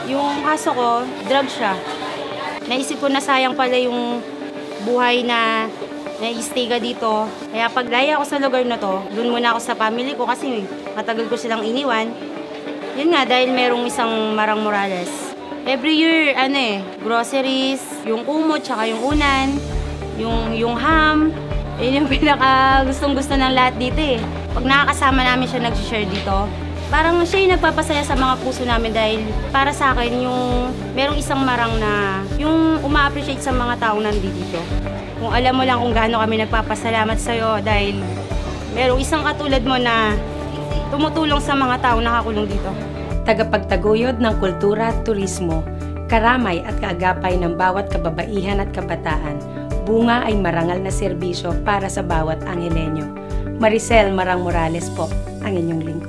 Yung kaso ko, drug siya. Naisip ko na sayang pala yung buhay na na-stay ka dito. Kaya pag laya ako sa lugar na to, doon muna ako sa family ko kasi matagal ko silang iniwan. Yun nga, dahil merong isang Marang Morales. Every year, groceries, yung kumot, tsaka yung unan, yung ham. Yun yung pinaka gustong-gusto ng lahat dito eh. Pag nakakasama namin siya nag-share dito, parang siya yung nagpapasaya sa mga puso namin dahil para sa akin yung merong isang Marang na yung uma-appreciate sa mga taong nandito. Kung alam mo lang kung gaano kami nagpapasalamat sa'yo dahil merong isang katulad mo na tumutulong sa mga taong nakakulong dito. Tagapagtaguyod ng kultura at turismo, karamay at kaagapay ng bawat kababaihan at kabataan, bunga ay marangal na serbisyo para sa bawat Angeleño. Maricel Marang Morales po, ang inyong lingkod.